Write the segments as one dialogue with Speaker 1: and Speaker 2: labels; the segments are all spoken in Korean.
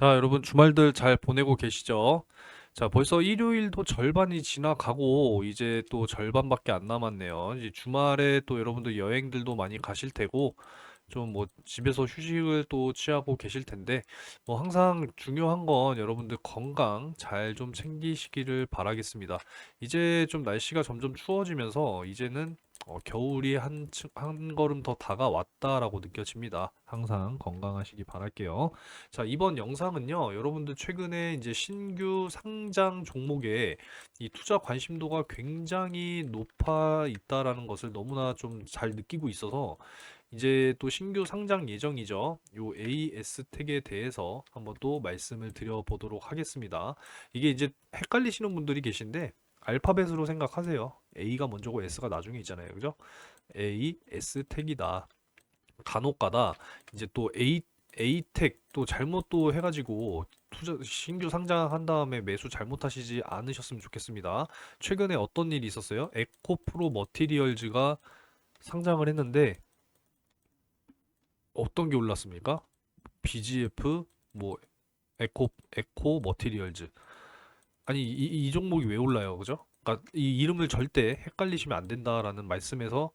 Speaker 1: 자, 여러분 주말들 잘 보내고 계시죠? 자, 벌써 일요일도 절반이 지나가고 이제 또 절반밖에 안 남았네요. 이제 주말에 또 여러분들 여행들도 많이 가실 테고 좀 뭐 집에서 휴식을 또 취하고 계실 텐데 뭐 항상 중요한 건 여러분들 건강 잘 좀 챙기시기를 바라겠습니다. 이제 좀 날씨가 점점 추워지면서 이제는 겨울이 한 걸음 더 다가왔다라고 느껴집니다. 항상 건강하시기 바랄게요. 자, 이번 영상은요, 여러분들 최근에 이제 신규 상장 종목에 이 투자 관심도가 굉장히 높아 있다라는 것을 너무나 좀 잘 느끼고 있어서 이제 또 신규 상장 예정이죠. 요 AS텍에 대해서 한번 또 말씀을 드려보도록 하겠습니다. 이게 이제 헷갈리시는 분들이 계신데 알파벳으로 생각하세요. A가 먼저고 S가 나중에 있잖아요. 그죠? AS텍이다. 간혹 가다 이제 또 A텍 또 잘못 또 해가지고 투자 신규 상장한 다음에 매수 잘못하시지 않으셨으면 좋겠습니다. 최근에 어떤 일이 있었어요? 에코프로 머티리얼즈가 상장을 했는데 어떤 게 올랐습니까? BGF 뭐 에코 머티리얼즈 아니 이 종목이 왜 올라요, 그죠? 그러니까 이 이름을 절대 헷갈리시면 안 된다라는 말씀에서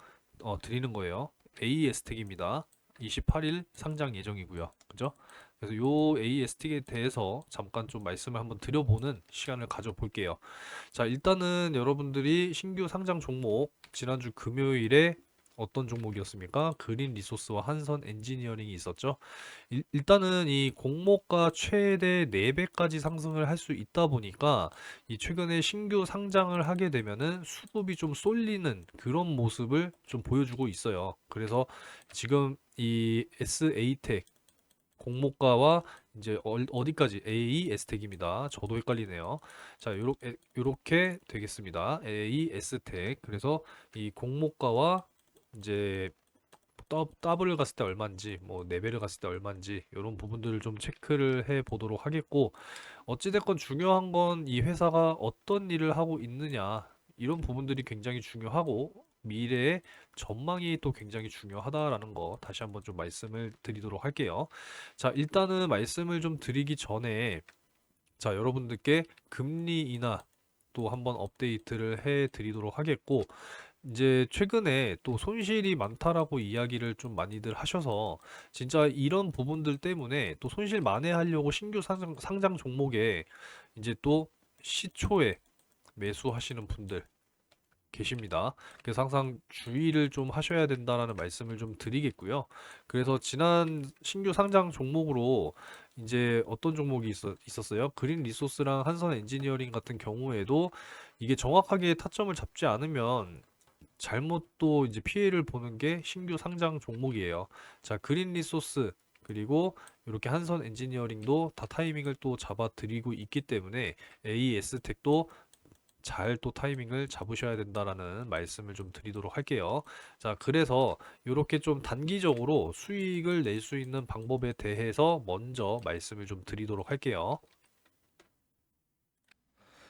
Speaker 1: 드리는 거예요. AS텍입니다. 28일 상장 예정이고요, 그죠? 그래서 요 AS텍에 대해서 잠깐 좀 말씀을 한번 드려보는 시간을 가져볼게요. 자, 일단은 여러분들이 신규 상장 종목 지난주 금요일에 어떤 종목이었습니까? 그린 리소스와 한선 엔지니어링이 있었죠. 일단은 이 공모가 최대 4배까지 상승을 할 수 있다 보니까 이 최근에 신규 상장을 하게 되면은 수급이 좀 쏠리는 그런 모습을 좀 보여주고 있어요. 그래서 지금 이 SA텍 공모가와 이제 어디까지 AES텍입니다. 저도 헷갈리네요. 자, 요렇게 되겠습니다. AES텍. 그래서 이 공모가와 이제 더블을 갔을 때 얼마인지, 뭐 레벨을 갔을 때 얼마인지 이런 부분들을 좀 체크를 해 보도록 하겠고 어찌됐건 중요한 건 이 회사가 어떤 일을 하고 있느냐 이런 부분들이 굉장히 중요하고 미래의 전망이 또 굉장히 중요하다라는 거 다시 한번 좀 말씀을 드리도록 할게요. 자, 일단은 말씀을 좀 드리기 전에 자, 여러분들께 금리 인하 또 한번 업데이트를 해 드리도록 하겠고 이제 최근에 또 손실이 많다라고 이야기를 좀 많이들 하셔서 진짜 이런 부분들 때문에 또 손실 만회하려고 신규 상장 종목에 이제 또 시초에 매수하시는 분들 계십니다. 그래서 항상 주의를 좀 하셔야 된다라는 말씀을 좀 드리겠고요. 그래서 지난 신규 상장 종목으로 이제 어떤 종목이 있었어요? 그린 리소스랑 한선 엔지니어링 같은 경우에도 이게 정확하게 타점을 잡지 않으면 잘못 또 이제 피해를 보는 게 신규 상장 종목이에요. 자, 그린 리소스 그리고 이렇게 한선 엔지니어링도 다 타이밍을 또 잡아 드리고 있기 때문에 AS텍도 잘 또 타이밍을 잡으셔야 된다라는 말씀을 좀 드리도록 할게요. 자, 그래서 이렇게 좀 단기적으로 수익을 낼 수 있는 방법에 대해서 먼저 말씀을 좀 드리도록 할게요.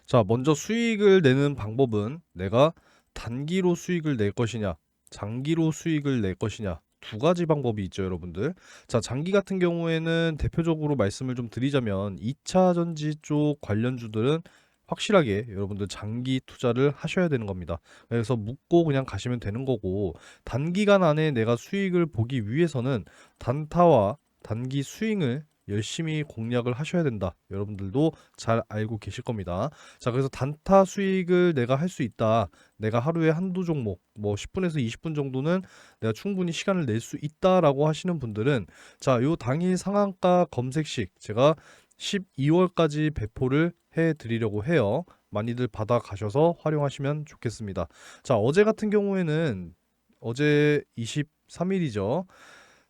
Speaker 2: 자, 먼저 수익을 내는 방법은 내가 단기로 수익을 낼 것이냐, 장기로 수익을 낼 것이냐, 두 가지 방법이 있죠, 여러분들. 자, 장기 같은 경우에는 대표적으로 말씀을 좀 드리자면 2차 전지 쪽 관련주들은 확실하게 여러분들 장기 투자를 하셔야 되는 겁니다. 그래서 묻고 그냥 가시면 되는 거고, 단기간 안에 내가 수익을 보기 위해서는 단타와 단기 스윙을 열심히 공략을 하셔야 된다. 여러분들도 잘 알고 계실 겁니다. 자, 그래서 단타 수익을 내가 할 수 있다. 내가 하루에 한두 종목, 뭐 10분에서 20분 정도는 내가 충분히 시간을 낼 수 있다라고 하시는 분들은 자, 요 당일 상한가 검색식 제가 12월까지 배포를 해 드리려고 해요. 많이들 받아 가셔서 활용하시면 좋겠습니다. 자, 어제 같은 경우에는 어제 23일이죠.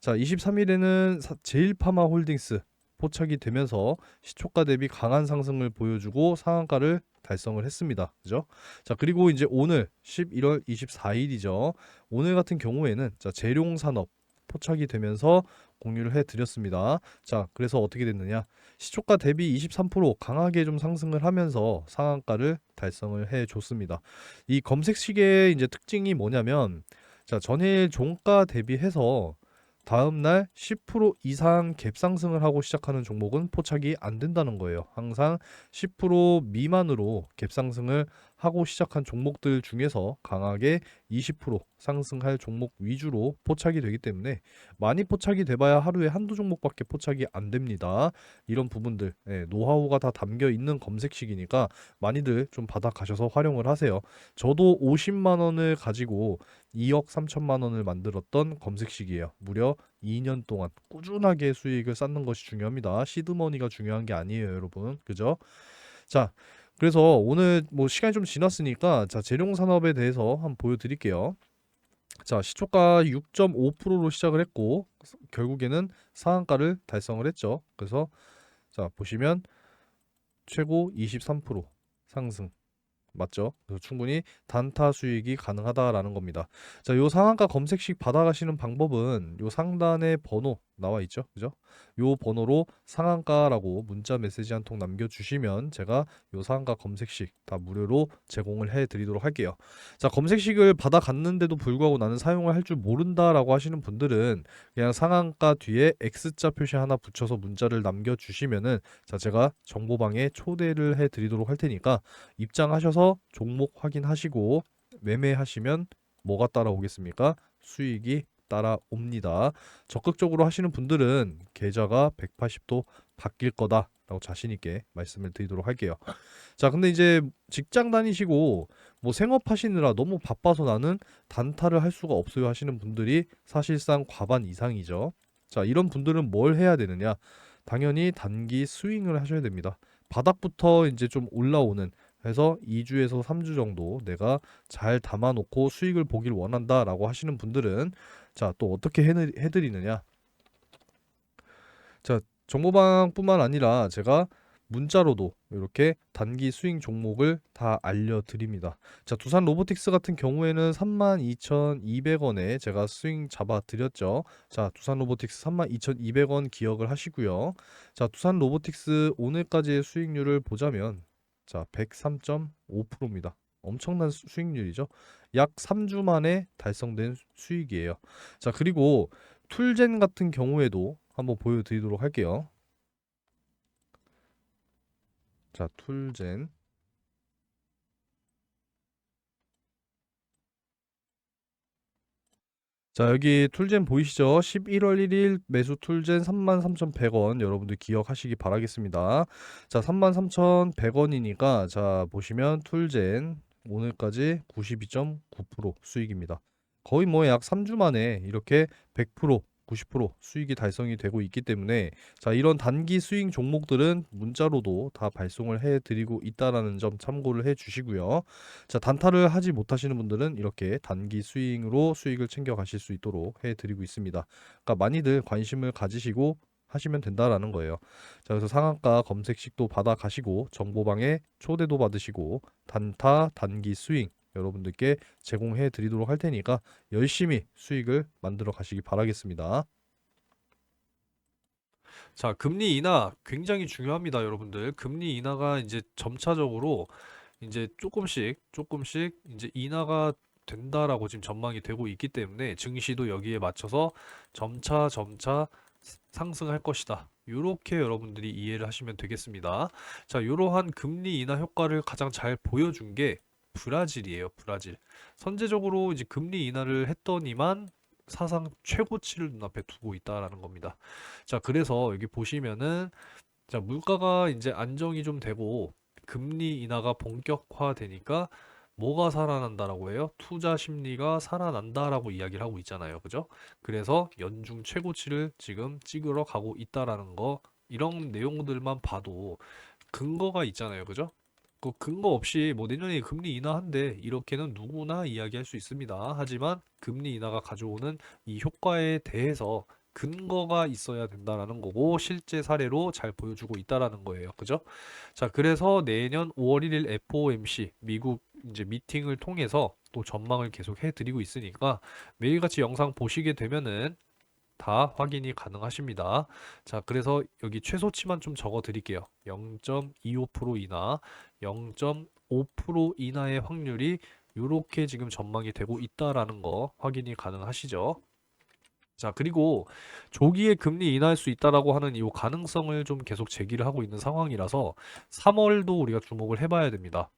Speaker 2: 자, 23일에는 제일파마 홀딩스 포착이 되면서 시초가 대비 강한 상승을 보여주고 상한가를 달성을 했습니다. 그죠? 자, 그리고 이제 오늘 11월 24일이죠. 오늘 같은 경우에는 자, 재룡산업 포착이 되면서 공유를 해 드렸습니다. 자, 그래서 어떻게 됐느냐? 시초가 대비 23% 강하게 좀 상승을 하면서 상한가를 달성을 해 줬습니다. 이 검색식의 이제 특징이 뭐냐면 자, 전일 종가 대비해서 다음날 10% 이상 갭 상승을 하고 시작하는 종목은 포착이 안 된다는 거예요. 항상 10% 미만으로 갭 상승을 하고 시작한 종목들 중에서 강하게 20% 상승할 종목 위주로 포착이 되기 때문에 많이 포착이 돼봐야 하루에 한두 종목밖에 포착이 안 됩니다. 이런 부분들 노하우가 다 담겨 있는 검색식이니까 많이들 좀 받아가셔서 활용을 하세요. 저도 50만 원을 가지고 2억 3천만 원을 만들었던 검색식이에요. 무려 2년 동안 꾸준하게 수익을 쌓는 것이 중요합니다. 시드머니가 중요한 게 아니에요, 여러분. 그죠? 자, 그래서 오늘 뭐 시간이 좀 지났으니까 자, 재룡산업에 대해서 한번 보여드릴게요. 자, 시초가 6.5%로 시작을 했고 결국에는 상한가를 달성을 했죠. 그래서 자, 보시면 최고 23% 상승. 맞죠? 그래서 충분히 단타 수익이 가능하다라는 겁니다. 자, 요 상한가 검색식 받아가시는 방법은 요 상단에 번호 나와 있죠. 그죠? 요 번호로 상한가라고 문자 메시지 한 통 남겨주시면 제가 요 상한가 검색식 다 무료로 제공을 해드리도록 할게요. 자, 검색식을 받아갔는데도 불구하고 나는 사용을 할 줄 모른다라고 하시는 분들은 그냥 상한가 뒤에 X자 표시 하나 붙여서 문자를 남겨주시면은 자, 제가 정보방에 초대를 해드리도록 할 테니까 입장하셔서 종목 확인하시고 매매하시면 뭐가 따라오겠습니까? 수익이 따라옵니다. 적극적으로 하시는 분들은 계좌가 180도 바뀔 거다라고 자신 있게 말씀을 드리도록 할게요. 자, 근데 이제 직장 다니시고 뭐 생업하시느라 너무 바빠서 나는 단타를 할 수가 없어요 하시는 분들이 사실상 과반 이상이죠. 자, 이런 분들은 뭘 해야 되느냐? 당연히 단기 스윙을 하셔야 됩니다. 바닥부터 이제 좀 올라오는 해서 2주에서 3주 정도 내가 잘 담아놓고 수익을 보길 원한다라고 하시는 분들은 자, 또 어떻게 해드리느냐? 자, 정보방뿐만 아니라 제가 문자로도 이렇게 단기 스윙 종목을 다 알려드립니다. 자, 두산 로보틱스 같은 경우에는 32,200원에 제가 스윙 잡아 드렸죠. 자, 두산 로보틱스 32,200원 기억을 하시고요. 자, 두산 로보틱스 오늘까지의 수익률을 보자면 자, 103.5%입니다. 엄청난 수익률이죠. 약 3주 만에 달성된 수익이에요. 자, 그리고 툴젠 같은 경우에도 한번 보여드리도록 할게요. 자, 툴젠. 자, 여기 툴젠 보이시죠? 11월 1일 매수 툴젠 33,100원 여러분들 기억하시기 바라겠습니다. 자, 33,100원이니까 자, 보시면 툴젠 오늘까지 92.9% 수익입니다. 거의 뭐 약 3주 만에 이렇게 100% 90% 수익이 달성이 되고 있기 때문에 자, 이런 단기 수익 종목들은 문자로도 다 발송을 해 드리고 있다라는 점 참고를 해 주시고요. 자, 단타를 하지 못하시는 분들은 이렇게 단기 스윙으로 수익을 챙겨 가실 수 있도록 해 드리고 있습니다. 그러니까 많이들 관심을 가지시고 하시면 된다라는 거예요. 자, 그래서 상한가 검색식도 받아 가시고 정보방에 초대도 받으시고 단타 단기 스윙 여러분들께 제공해 드리도록 할 테니까 열심히 수익을 만들어 가시기 바라겠습니다.
Speaker 1: 자, 금리 인하 굉장히 중요합니다, 여러분들. 금리 인하가 이제 점차적으로 이제 조금씩 이제 인하가 된다라고 지금 전망이 되고 있기 때문에 증시도 여기에 맞춰서 점차 상승할 것이다. 요렇게 여러분들이 이해를 하시면 되겠습니다. 자, 요러한 금리 인하 효과를 가장 잘 보여준 게 브라질이에요, 브라질. 선제적으로 이제 금리 인하를 했더니만 사상 최고치를 눈앞에 두고 있다라는 겁니다. 자, 그래서 여기 보시면은 자, 물가가 이제 안정이 좀 되고 금리 인하가 본격화되니까 뭐가 살아난다라고 해요? 투자 심리가 살아난다라고 이야기를 하고 있잖아요. 그죠? 그래서 연중 최고치를 지금 찍으러 가고 있다라는 거 이런 내용들만 봐도 근거가 있잖아요. 그죠? 그 근거 없이 뭐 내년에 금리 인하한대 이렇게는 누구나 이야기할 수 있습니다. 하지만 금리 인하가 가져오는 이 효과에 대해서 근거가 있어야 된다라는 거고 실제 사례로 잘 보여주고 있다라는 거예요. 그죠? 자, 그래서 내년 5월 1일 FOMC 미국 이제 미팅을 통해서 또 전망을 계속 해드리고 있으니까 매일같이 영상 보시게 되면은 다 확인이 가능하십니다. 자, 그래서 여기 최소치만 좀 적어 드릴게요. 0.25% 인하, 0.5% 인하의 확률이 이렇게 지금 전망이 되고 있다라는 거 확인이 가능하시죠? 자, 그리고 조기에 금리 인하할 수 있다라고 하는 이 가능성을 좀 계속 제기를 하고 있는 상황이라서 3월도 우리가 주목을 해봐야 됩니다.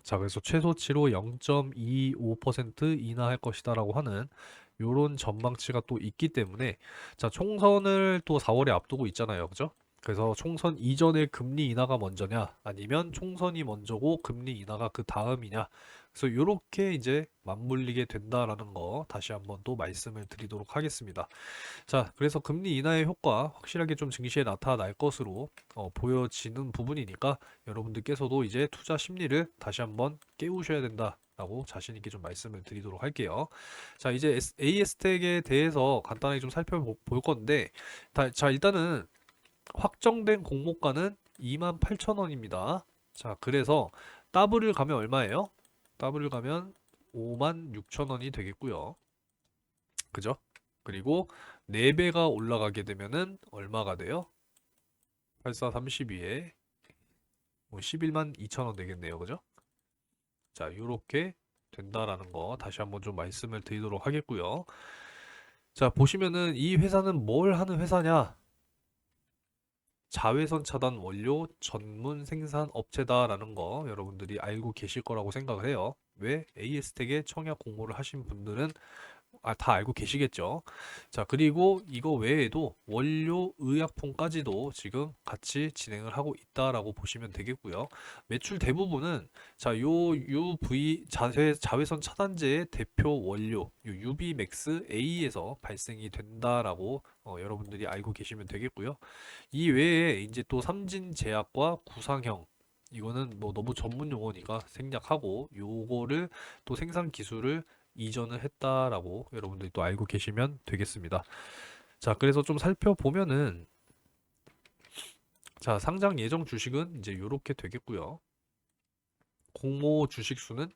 Speaker 1: 자, 그래서 최소치로 0.25% 인하할 것이다라고 하는 요런 전망치가 또 있기 때문에 자, 총선을 또 4월에 앞두고 있잖아요. 그죠? 그래서 총선 이전에 금리 인하가 먼저냐 아니면 총선이 먼저고 금리 인하가 그 다음이냐 그래서 요렇게 이제 맞물리게 된다라는 거 다시 한번 또 말씀을 드리도록 하겠습니다. 자, 그래서 금리 인하의 효과 확실하게 좀 증시에 나타날 것으로 보여지는 부분이니까 여러분들께서도 이제 투자 심리를 다시 한번 깨우셔야 된다라고 자신 있게 좀 말씀을 드리도록 할게요. 자, 이제 AS텍에 대해서 간단하게 좀 살펴볼 건데, 자, 일단은 확정된 공모가는 28,000원입니다. 자, 그래서 더블을 가면 얼마예요? 더블을 가면 56,000원이 되겠고요. 그죠? 그리고 4배가 올라가게 되면은 얼마가 돼요? 8432에 11만 2천원 되겠네요. 그죠? 자, 요렇게 된다라는 거 다시 한번 좀 말씀을 드리도록 하겠고요. 자, 보시면은 이 회사는 뭘 하는 회사냐? 자외선 차단 원료 전문 생산 업체다라는 거 여러분들이 알고 계실 거라고 생각을 해요. 왜? AS텍에 청약 공모를 하신 분들은 다 알고 계시겠죠. 자, 그리고 이거 외에도 원료 의약품까지도 지금 같이 진행을 하고 있다라고 보시면 되겠고요. 매출 대부분은 자, 요 UV 자외선 차단제의 대표 원료 요 UV맥스 A에서 발생이 된다라고 여러분들이 알고 계시면 되겠고요. 이 외에 이제 또 삼진제약과 구상형 이거는 뭐 너무 전문 용어니까 생략하고 요거를 또 생산 기술을 이전을 했다라고 여러분들이 또 알고 계시면 되겠습니다. 자, 그래서 좀 살펴보면은 자, 상장 예정 주식은 이제 요렇게 되겠고요. 공모 주식 수는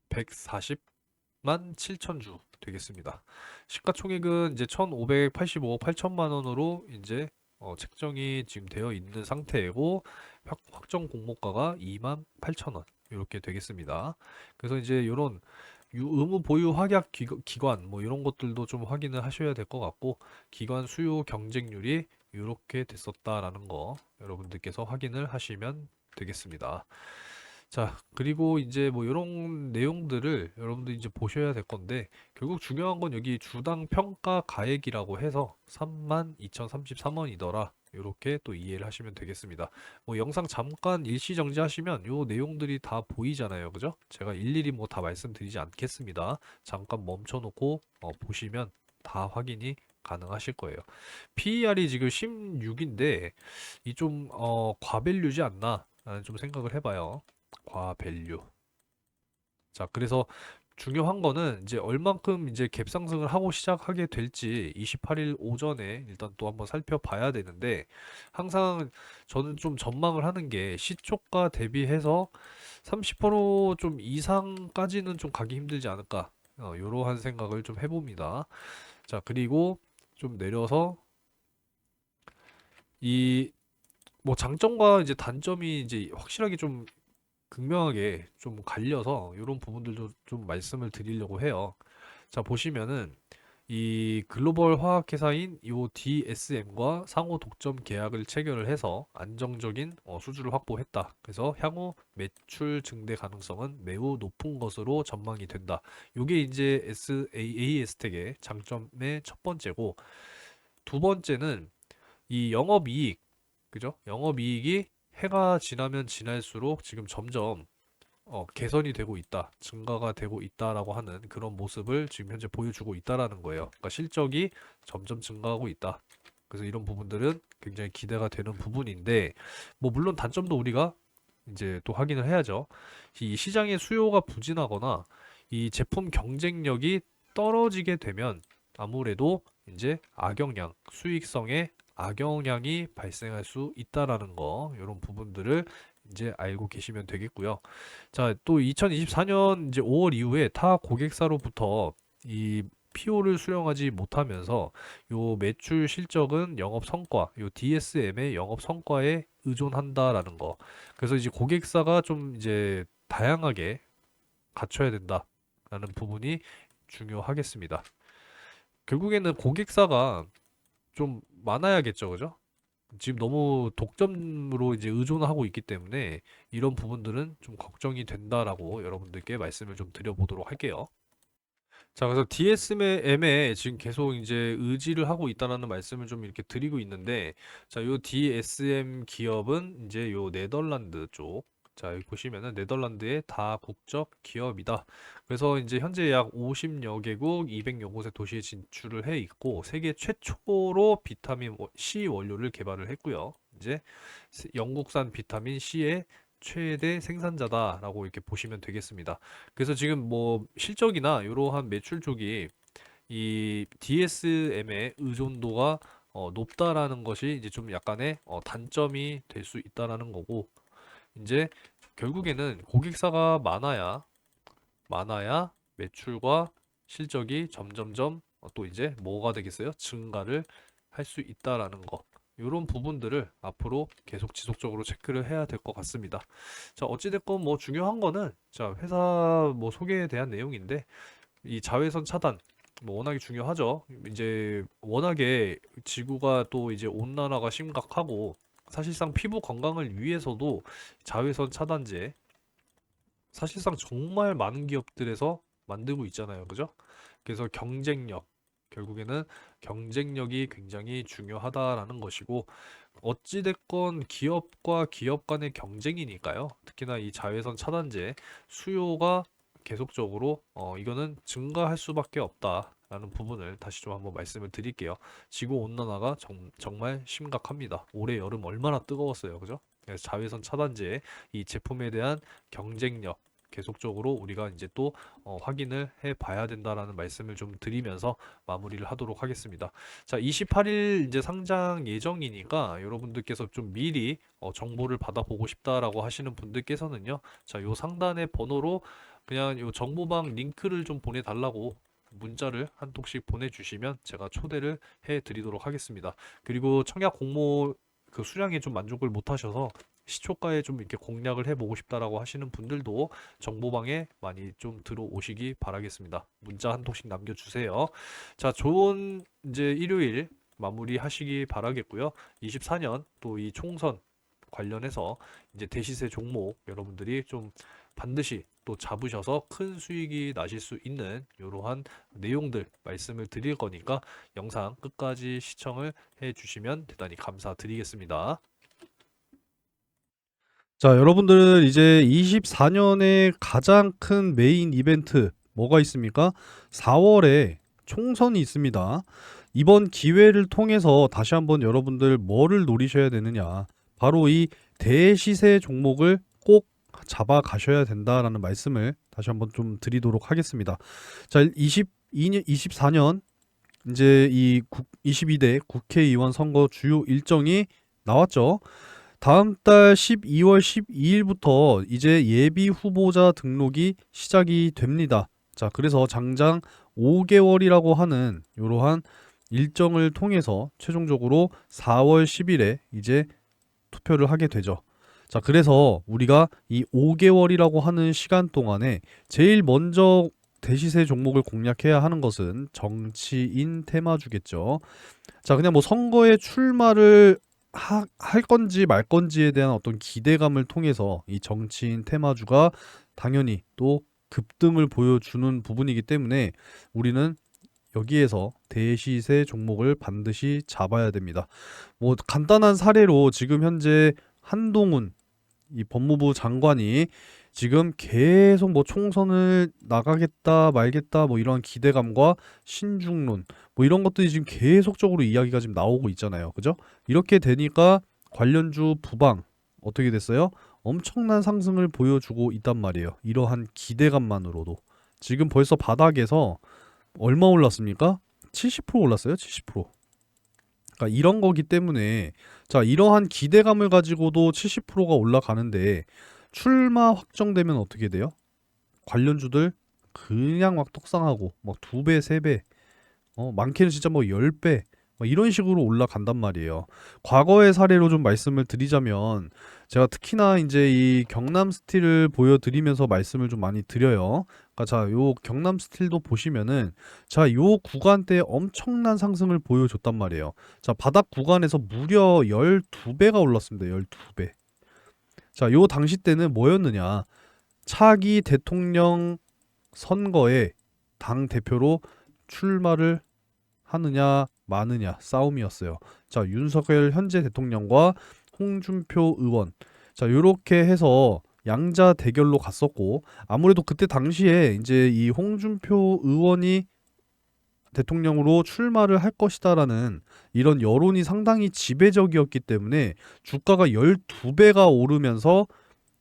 Speaker 1: 140만 7천 주 되겠습니다. 시가총액은 이제 1,585억 8천만 원으로 이제 책정이 지금 되어 있는 상태이고 확정 공모가가 2만 8천 원 이렇게 되겠습니다. 그래서 이제 요런 의무 보유 확약 기관 뭐 이런 것들도 좀 확인을 하셔야 될 것 같고 기관 수요 경쟁률이 이렇게 됐었다라는 거 여러분들께서 확인을 하시면 되겠습니다. 자, 그리고 이제 뭐 이런 내용들을 여러분들 이제 보셔야 될 건데 결국 중요한 건 여기 주당 평가 가액이라고 해서 32,033원이더라. 이렇게 또 이해를 하시면 되겠습니다. 뭐 영상 잠깐 일시 정지하시면 요 내용들이 다 보이잖아요. 그죠? 제가 일일이 뭐 다 말씀드리지 않겠습니다. 잠깐 멈춰놓고 보시면 다 확인이 가능하실 거예요. PER이 지금 16인데 이 좀 과밸류지 않나 라는 좀 생각을 해봐요. 과밸류. 자, 그래서 중요한 거는 이제 얼만큼 이제 갭 상승을 하고 시작하게 될지 28일 오전에 일단 또 한번 살펴봐야 되는데 항상 저는 좀 전망을 하는 게 시초가 대비해서 30%좀 이상까지는 좀 가기 힘들지 않을까 요러한 생각을 좀 해봅니다. 자, 그리고 좀 내려서 이 뭐 장점과 이제 단점이 이제 확실하게 좀 극명하게 좀 갈려서 이런 부분들도 좀 말씀을 드리려고 해요. 자, 보시면은 이 글로벌 화학회사인 요 DSM과 상호 독점 계약을 체결을 해서 안정적인 수주를 확보했다. 그래서 향후 매출 증대 가능성은 매우 높은 것으로 전망이 된다. 요게 이제 AS텍의 장점의 첫 번째고 두 번째는 이 영업이익, 그죠? 영업이익이 해가 지나면 지날수록 지금 점점 개선이 되고 있다, 증가가 되고 있다라고 하는 그런 모습을 지금 현재 보여주고 있다라는 거예요. 그러니까 실적이 점점 증가하고 있다. 그래서 이런 부분들은 굉장히 기대가 되는 부분인데, 뭐 물론 단점도 우리가 이제 또 확인을 해야죠. 이 시장의 수요가 부진하거나 이 제품 경쟁력이 떨어지게 되면 아무래도 이제 악영향, 수익성에 악영향이 발생할 수 있다라는 거, 이런 부분들을 이제 알고 계시면 되겠고요. 자, 또 2024년 이제 5월 이후에 타 고객사로부터 이 PO를 수령하지 못하면서 요 매출 실적은 영업 성과, 요 DSM의 영업 성과에 의존한다라는 거. 그래서 이제 고객사가 좀 이제 다양하게 갖춰야 된다라는 부분이 중요하겠습니다. 결국에는 고객사가 좀 많아야겠죠, 그죠? 지금 너무 독점으로 이제 의존하고 있기 때문에 이런 부분들은 좀 걱정이 된다라고 여러분들께 말씀을 좀 드려보도록 할게요. 자, 그래서 DSM에 지금 계속 이제 의지를 하고 있다라는 말씀을 좀 이렇게 드리고 있는데, 자, 요 DSM 기업은 이제 요 네덜란드 쪽, 자, 여기 보시면은 네덜란드의 다국적 기업이다. 그래서 이제 현재 약 50여 개국, 200여 곳의 도시에 진출을 해 있고, 세계 최초로 비타민 C 원료를 개발을 했고요. 이제 영국산 비타민 C의 최대 생산자다라고 이렇게 보시면 되겠습니다. 그래서 지금 뭐 실적이나 이러한 매출 쪽이 이 DSM의 의존도가 높다라는 것이 이제 좀 약간의 단점이 될 수 있다라는 거고, 이제 결국에는 고객사가 많아야 매출과 실적이 점점점 또 이제 뭐가 되겠어요? 증가를 할 수 있다라는 거. 이런 부분들을 앞으로 계속 지속적으로 체크를 해야 될 것 같습니다. 자, 어찌됐건 뭐 중요한 거는 자, 회사 뭐 소개에 대한 내용인데 이 자외선 차단 뭐 워낙에 중요하죠. 이제 워낙에 지구가 또 이제 온난화가 심각하고 사실상 피부 건강을 위해서도 자외선 차단제 사실상 정말 많은 기업들에서 만들고 있잖아요. 그죠? 그래서 경쟁력, 결국에는 경쟁력이 굉장히 중요하다라는 것이고, 어찌됐건 기업과 기업 간의 경쟁이니까요. 특히나 이 자외선 차단제 수요가 계속적으로, 이거는 증가할 수밖에 없다라는 부분을 다시 좀 한번 말씀을 드릴게요. 지구 온난화가 정말 심각합니다. 올해 여름 얼마나 뜨거웠어요. 그죠? 그래서 자외선 차단제 이 제품에 대한 경쟁력, 계속적으로 우리가 이제 또 확인을 해 봐야 된다라는 말씀을 좀 드리면서 마무리를 하도록 하겠습니다. 자, 28일 이제 상장 예정이니까 여러분들께서 좀 미리 정보를 받아보고 싶다라고 하시는 분들께서는요. 자, 요 상단의 번호로 그냥 요 정보방 링크를 좀 보내달라고 문자를 한 통씩 보내주시면 제가 초대를 해 드리도록 하겠습니다. 그리고 청약 공모 그 수량에 좀 만족을 못 하셔서 시초가에 좀 이렇게 공략을 해보고 싶다라고 하시는 분들도 정보방에 많이 좀 들어오시기 바라겠습니다. 문자 한 통씩 남겨주세요. 자, 좋은 이제 일요일 마무리 하시기 바라겠고요. 24년 또 이 총선 관련해서 이제 대시세 종목 여러분들이 좀 반드시 또 잡으셔서 큰 수익이 나실 수 있는 이러한 내용들 말씀을 드릴 거니까 영상 끝까지 시청을 해 주시면 대단히 감사드리겠습니다.
Speaker 2: 자, 여러분들 이제 24년의 가장 큰 메인 이벤트 뭐가 있습니까? 4월에 총선이 있습니다. 이번 기회를 통해서 다시 한번 여러분들 뭐를 노리셔야 되느냐? 바로 이 대시세 종목을 꼭 잡아 가셔야 된다라는 말씀을 다시 한번 좀 드리도록 하겠습니다. 자, 24년 이제 22대 국회의원 선거 주요 일정이 나왔죠. 다음 달 12월 12일부터 이제 예비 후보자 등록이 시작이 됩니다. 자, 그래서 장장 5개월이라고 하는 이러한 일정을 통해서 최종적으로 4월 10일에 이제 투표를 하게 되죠. 자, 그래서 우리가 이 5개월이라고 하는 시간 동안에 제일 먼저 대시세 종목을 공략해야 하는 것은 정치인 테마주겠죠. 자, 그냥 뭐 선거에 출마를 할 건지 말 건지에 대한 어떤 기대감을 통해서 이 정치인 테마주가 당연히 또 급등을 보여주는 부분이기 때문에 우리는 여기에서 대시세 종목을 반드시 잡아야 됩니다. 뭐 간단한 사례로 지금 현재 한동훈 이 법무부 장관이 지금 계속 뭐 총선을 나가겠다 말겠다 뭐 이런 기대감과 신중론 뭐 이런 것들이 지금 계속적으로 이야기가 지금 나오고 있잖아요. 그죠? 이렇게 되니까 관련주 부방 어떻게 됐어요? 엄청난 상승을 보여주고 있단 말이에요. 이러한 기대감만으로도 지금 벌써 바닥에서 얼마 올랐습니까? 70% 올랐어요. 70%. 그러니까 이런 거기 때문에 자, 이러한 기대감을 가지고도 70%가 올라가는데 출마 확정되면 어떻게 돼요? 관련주들 그냥 막 떡상하고 막 2배, 3배, 많게는 진짜 뭐 10배 이런 식으로 올라간단 말이에요. 과거의 사례로 좀 말씀을 드리자면 제가 특히나 이제 이 경남 스틸을 보여드리면서 말씀을 좀 많이 드려요. 그러니까 자, 요 경남 스틸도 보시면은 자, 요 구간대에 엄청난 상승을 보여줬단 말이에요. 자, 바닥 구간에서 무려 12배가 올랐습니다. 12배. 자, 요 당시 때는 뭐였느냐? 차기 대통령 선거에 당 대표로 출마를 하느냐 마느냐 싸움이었어요. 자, 윤석열 현재 대통령과 홍준표 의원. 자, 요렇게 해서 양자 대결로 갔었고, 아무래도 그때 당시에 이제 이 홍준표 의원이 대통령으로 출마를 할 것이다라는 이런 여론이 상당히 지배적이었기 때문에 주가가 12배가 오르면서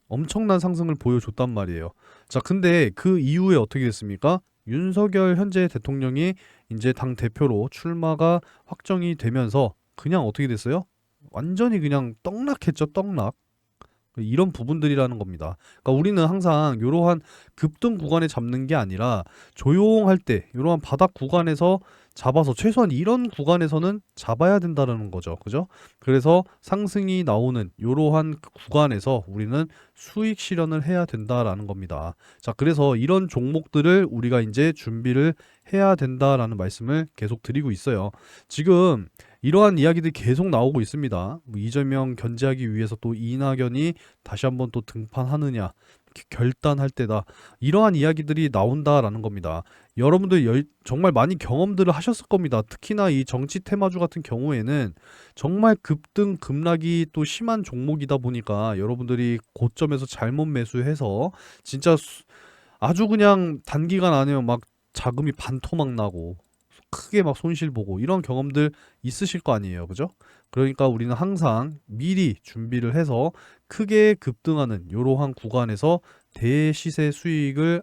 Speaker 2: 엄청난 상승을 보여줬단 말이에요. 자, 근데 그 이후에 어떻게 됐습니까? 윤석열 현재 대통령이 이제 당 대표로 출마가 확정이 되면서 그냥 어떻게 됐어요? 완전히 그냥 떡락했죠, 떡락. 이런 부분들이라는 겁니다. 그러니까 우리는 항상 이러한 급등 구간에 잡는 게 아니라 조용할 때 이러한 바닥 구간에서 잡아서 최소한 이런 구간에서는 잡아야 된다는 거죠. 그죠? 그래서 상승이 나오는 이러한 구간에서 우리는 수익 실현을 해야 된다라는 겁니다. 자, 그래서 이런 종목들을 우리가 이제 준비를 해야 된다라는 말씀을 계속 드리고 있어요. 지금 이러한 이야기들이 계속 나오고 있습니다. 뭐 이재명 견제하기 위해서 또 이낙연이 다시 한번 또 등판하느냐, 결단할 때다. 이러한 이야기들이 나온다라는 겁니다. 여러분들 정말 많이 경험들을 하셨을 겁니다. 특히나 이 정치 테마주 같은 경우에는 정말 급등 급락이 또 심한 종목이다 보니까 여러분들이 고점에서 잘못 매수해서 진짜 아주 그냥 단기간 안에 막 자금이 반토막 나고 크게 막 손실 보고 이런 경험들 있으실 거 아니에요. 그죠? 그러니까 우리는 항상 미리 준비를 해서 크게 급등하는 이러한 구간에서 대시세 수익을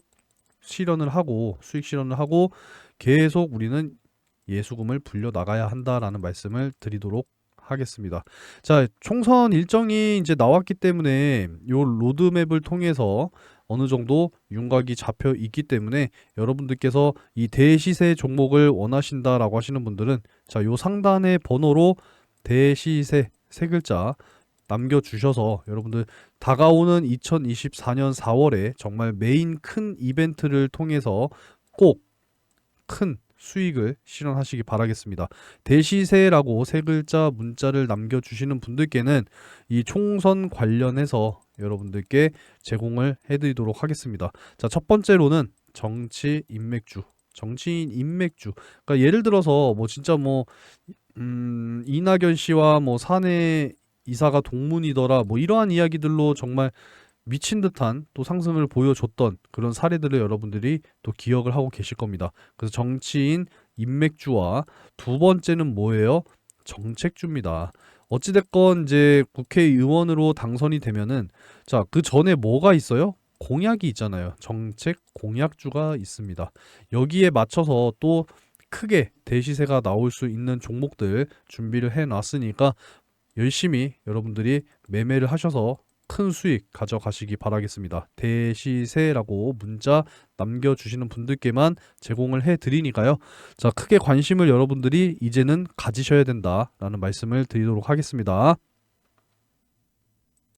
Speaker 2: 실현을 하고 수익 실현을 하고 계속 우리는 예수금을 불려 나가야 한다라는 말씀을 드리도록 하겠습니다. 자, 총선 일정이 이제 나왔기 때문에 요 로드맵을 통해서 어느 정도 윤곽이 잡혀 있기 때문에 여러분들께서 이 대시세 종목을 원하신다라고 하시는 분들은 자, 요 상단의 번호로 대시세 세 글자 남겨주셔서 여러분들 다가오는 2024년 4월에 정말 메인 큰 이벤트를 통해서 꼭 큰 수익을 실현하시기 바라겠습니다. 대시세라고 세 글자 문자를 남겨주시는 분들께는 이 총선 관련해서 여러분들께 제공을 해드리도록 하겠습니다. 자, 첫 번째로는 정치 인맥주. 정치인 인맥주. 그러니까 예를 들어서 뭐 진짜 뭐 이낙연 씨와 뭐 사내 이사가 동문이더라 뭐 이러한 이야기들로 정말 미친 듯한 또 상승을 보여줬던 그런 사례들을 여러분들이 또 기억을 하고 계실 겁니다. 그래서 정치인 인맥주와 두 번째는 뭐예요? 정책주입니다. 어찌됐건 이제 국회의원으로 당선이 되면은 자, 그 전에 뭐가 있어요? 공약이 있잖아요. 정책 공약주가 있습니다. 여기에 맞춰서 또 크게 대시세가 나올 수 있는 종목들 준비를 해 놨으니까 열심히 여러분들이 매매를 하셔서 큰 수익 가져가시기 바라겠습니다. 대시세라고 문자 남겨주시는 분들께만 제공을 해드리니까요. 자, 크게 관심을 여러분들이 이제는 가지셔야 된다라는 말씀을 드리도록 하겠습니다.